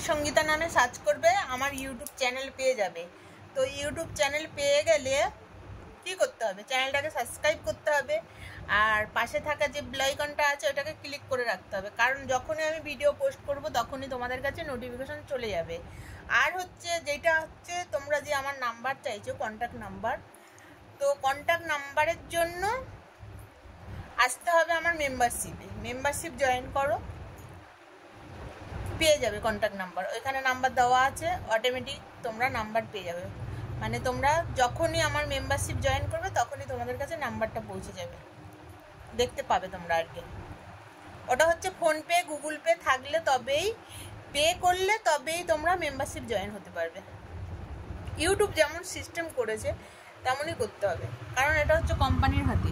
সঙ্গীতা নামে সার্চ করবে, আমার ইউটিউব চ্যানেল পেয়ে যাবে। তো ইউটিউব চ্যানেল পেয়ে গেলে কি করতে হবে, চ্যানেলটাকে সাবস্ক্রাইব করতে হবে, আর পাশে থাকা যে বেল আইকনটা আছে ওটাকে ক্লিক করে রাখতে হবে, কারণ যখনই আমি ভিডিও পোস্ট করব তখনই তোমাদের কাছে নোটিফিকেশন চলে যাবে। আর হচ্ছে যেটা হচ্ছে তোমরা যে আমার নাম্বার চাইছো, কন্ট্যাক্ট নাম্বার, তো কন্ট্যাক্ট নাম্বারের জন্য আসতে হবে আমার মেম্বারশিপে। মেম্বারশিপ জয়েন করো, পেয়ে যাবে কন্ট্যাক্ট নাম্বার। ওইখানে নাম্বার দেওয়া আছে, অটোমেটিক তোমরা নাম্বার পেয়ে যাবে। মানে তোমরা যখনই আমার মেম্বারশিপ জয়েন করবে তখনই তোমাদের কাছে নাম্বারটা পৌঁছে যাবে, দেখতে পাবে তোমরা। আর কি ওটা হচ্ছে ফোনপে, গুগল পে থাকলে তবেই, পে করলে তবেই তোমরা মেম্বারশিপ জয়েন হতে পারবে। ইউটিউব যেমন সিস্টেম করেছে তেমনই করতে হবে, কারণ এটা হচ্ছে কোম্পানির হাতে।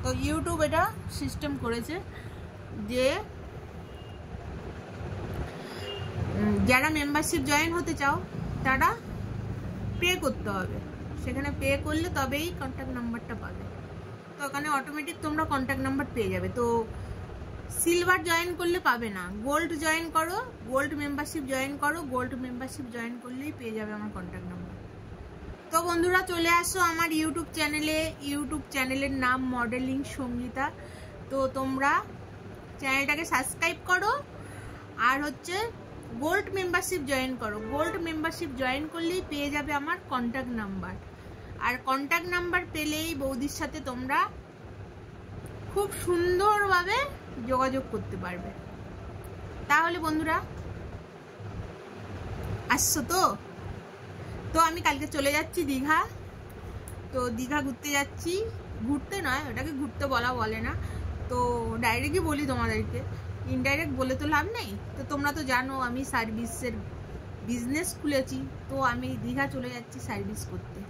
তো ইউটিউব এটা সিস্টেম করেছে যে যারা মেম্বারশিপ জয়েন হতে চাও তারা পে করতে হবে, সেখানে পে করলে তবেই কন্ট্যাক্ট নাম্বারটা পাবে। তো ওখানে অটোমেটিক তোমরা কন্ট্যাক্ট নাম্বার পেয়ে যাবে। তো সিলভার জয়েন করলে পাবে না, গোল্ড জয়েন করো, গোল্ড মেম্বারশিপ জয়েন করো, গোল্ড মেম্বারশিপ জয়েন করলেই পেয়ে যাবে আমার কন্ট্যাক্ট নাম্বার। তো বন্ধুরা চলে আসো আমার ইউটিউব চ্যানেলে। ইউটিউব চ্যানেলের নাম মডেলিং সঙ্গীতা। তো তোমরা চ্যানেলটাকে সাবস্ক্রাইব করো, আর হচ্ছে গোল্ড মেম্বারশিপ জয়েন করো। গোল্ড মেম্বারশিপ জয়েন করলেই পেয়ে যাবে আমার কন্ট্যাক্ট নাম্বার, আর কন্ট্যাক্ট নাম্বার পেলেই বৌদির সাথে তোমরা খুব সুন্দরভাবে যোগাযোগ করতে পারবে। তাহলে বন্ধুরা আসছো তো? তো আমি কালকে চলে যাচ্ছি দীঘা। তো দীঘা ঘুরতে যাচ্ছি, ঘুরতে নয়, ওটাকে ঘুরতে বলে না, তো ডাইরেক্টই বলি তোমাদেরকে, ইনডাইরেক্ট বলে তো লাভ নেই। তো তোমরা তো জানো আমি সার্ভিসের বিজনেস খুলেছি, তো আমি দীঘা চলে যাচ্ছি সার্ভিস করতে।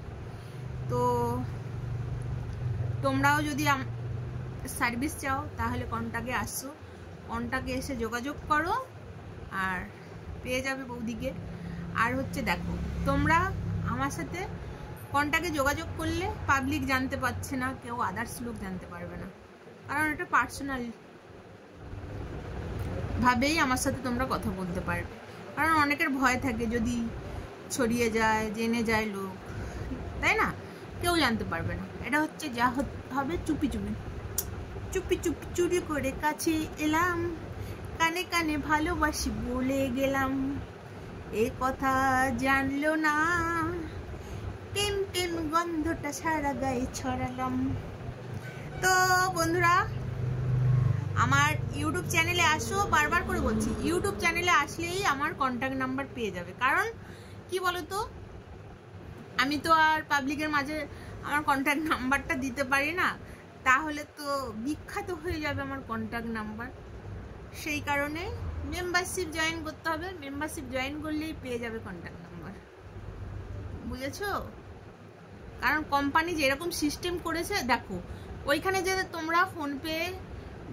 তো তোমরাও যদি সার্ভিস চাও তাহলে কন্ট্যাক্টে আসো, কন্ট্যাক্টে এসে যোগাযোগ করো আর পেয়ে যাবে বৌদিকে। আর হচ্ছে দেখো, তোমরা আমার সাথে কন্ট্যাক্টে যোগাযোগ করলে পাবলিক জানতে পারছে না, কেউ আদার্স লোক জানতে পারবে না, কারণ এটা পার্সোনাল ভাবেই আমার সাথে তোমরা কথা বলতে পারবে। কারণ অনেকের ভয় থাকে যদি ছড়িয়ে যায়, জেনে যায় লোক, তাই না? কেউ জানতে পারবে না। এটা হচ্ছে যা হবে চুপি চুপি, চুপি চুপি চুরি করে কাছে এলাম, কানে কানে ভালোবাসি বলে গেলাম, এ কথা জানলো না, টেন টেন গন্ধটা সারা গায়ে ছড়ালাম। তো বন্ধুরা আমার ইউটিউব চ্যানেলে আসো, বারবার করে বলছি, ইউটিউব চ্যানেলে আসলেই আমার কন্ট্যাক্ট নাম্বার পেয়ে যাবে। কারণ কি বলতো, আমি তো আর পাবলিকের মাঝে আমার কন্ট্যাক্ট নাম্বারটা দিতে পারি না, তাহলে তো বিখ্যাত হয়ে যাবে আমার কন্ট্যাক্ট নাম্বার। সেই কারণে মেম্বারশিপ জয়েন করতে হবে, মেম্বারশিপ জয়েন করলেই পেয়ে যাবে কন্ট্যাক্ট নাম্বার, বুঝেছো? কারণ কোম্পানি যেরকম সিস্টেম করেছে দেখো, ওইখানে যে তোমরা ফোনপে,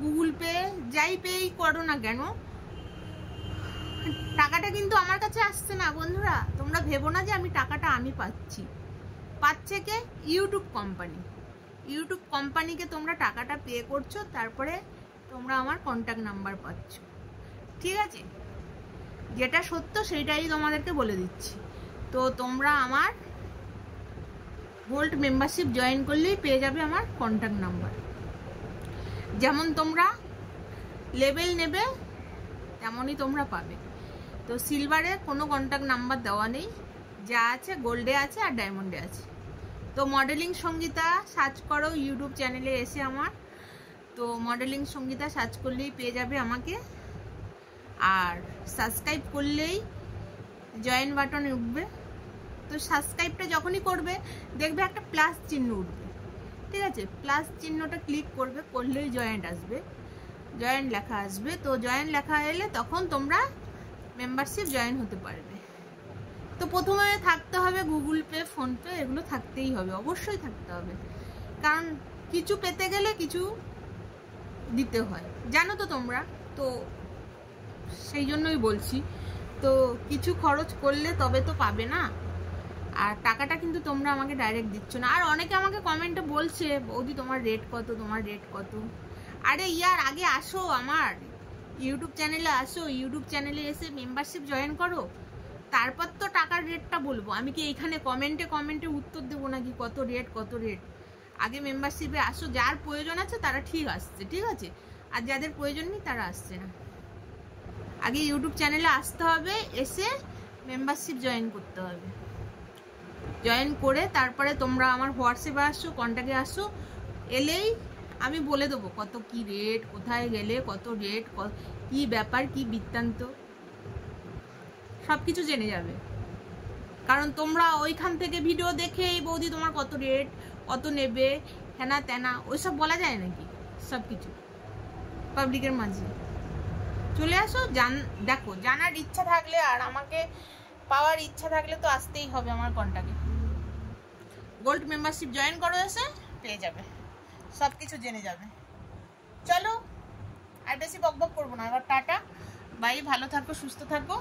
গুগল পে, যাই পেই করো না কেন, টাকাটা কিন্তু আমার কাছে আসছে না বন্ধুরা। তোমরা ভেবো না যে আমি টাকাটা আমি পাচ্ছি, পাচ্ছে কে? YouTube company. ইউটিউব কোম্পানিকে তোমরা টাকাটা পে করছো, তারপরে তোমরা আমার কন্ট্যাক্ট নাম্বার পাচ্ছ, ঠিক আছে? যেটা সত্য সেইটাই তোমাদেরকে বলে দিচ্ছি। তো তোমরা আমার গোল্ড মেম্বারশিপ জয়েন করলেই পেয়ে যাবে আমার কন্ট্যাক্ট নাম্বার। যেমন তোমরা লেভেল নেবে তেমনই তোমরা পাবে। তো সিলভারে কোনো কন্ট্যাক্ট নাম্বার দেওয়া নেই, যা আছে গোল্ডে আছে আর ডায়মন্ডে আছে। তো মডেলিং সঙ্গীতা সার্চ করো ইউটিউব চ্যানেলে এসে আমার, তো মডেলিং সঙ্গীতা সার্চ করলেই পেয়ে যাবে আমাকে। আর সাবস্ক্রাইব করলেই জয়েন বাটন উঠবে। তো সাবস্ক্রাইবটা যখনই করবে দেখবে একটা প্লাস চিহ্ন উঠবে, ঠিক আছে? প্লাস চিহ্নটা ক্লিক করবে, করলেই জয়েন্ট আসবে, জয়েন্ট লেখা আসবে। তো জয়েন্ট লেখা এলে তখন তোমরা মেম্বারশিপ জয়েন হতে পারবে। তো প্রথমে থাকতে হবে গুগল পে, ফোনপে, এগুলো থাকতেই হবে, অবশ্যই থাকতে হবে, কারণ কিছু পেতে গেলে কিছু দিতে হয়, জানো তো তোমরা। তো সেই জন্যই বলছি, তো কিছু খরচ করলে তবে তো পাবে না, আর টাকাটা কিন্তু তোমরা আমাকে ডাইরেক্ট দিচ্ছ না। আর অনেকে আমাকে কমেন্টে বলছে, বৌদি তোমার রেট কত, তোমার রেট কত। আরে ইয়ার আগে আসো আমার ইউটিউব চ্যানেলে আসো, ইউটিউব চ্যানেলে এসে মেম্বারশিপ জয়েন করো, তারপর তো টাকার রেটটা বলবো। আমি কি এইখানে কমেন্টে উত্তর দেবো নাকি কত রেট। আগে মেম্বারশিপে আসো, যার প্রয়োজন আছে তারা ঠিক আসছে, ঠিক আছে, আর যাদের প্রয়োজন নেই তারা আসছে না। আগে ইউটিউব চ্যানেলে আসতে হবে, এসে মেম্বারশিপ জয়েন করতে হবে। জয়েন করে তারপরে তোমরা আমার হোয়াটসঅ্যাপে আসো, কন্ট্যাক্টে আসো, এলেই আমি বলে দেবো কত কি রেট, কোথায় গেলে কত রেট, কি ব্যাপার, কি বৃত্তান্ত, সব কিছু জেনে যাবে। কারণ তোমরা ওইখান থেকে ভিডিও দেখে এই বৌদি তোমার কত রেট, কত নেবে, হেনা তেনা ওইসব বলা যায় নাকি? সব কিছু পাবলিকের মাঝে চলে আসো, দেখো, জানার ইচ্ছা থাকলে আর আমাকে পাওয়ার ইচ্ছা থাকলে তো আসতেই হবে আমার কন্ট্যাক্টে। গোল্ড মেম্বারশিপ জয়েন করো, এসে পেয়ে যাবে, সব কিছু জেনে যাবে। চলো আর বেশি বকবক করবো না, এবার টাটা, বাই, ভালো থাকো, সুস্থ থাকো।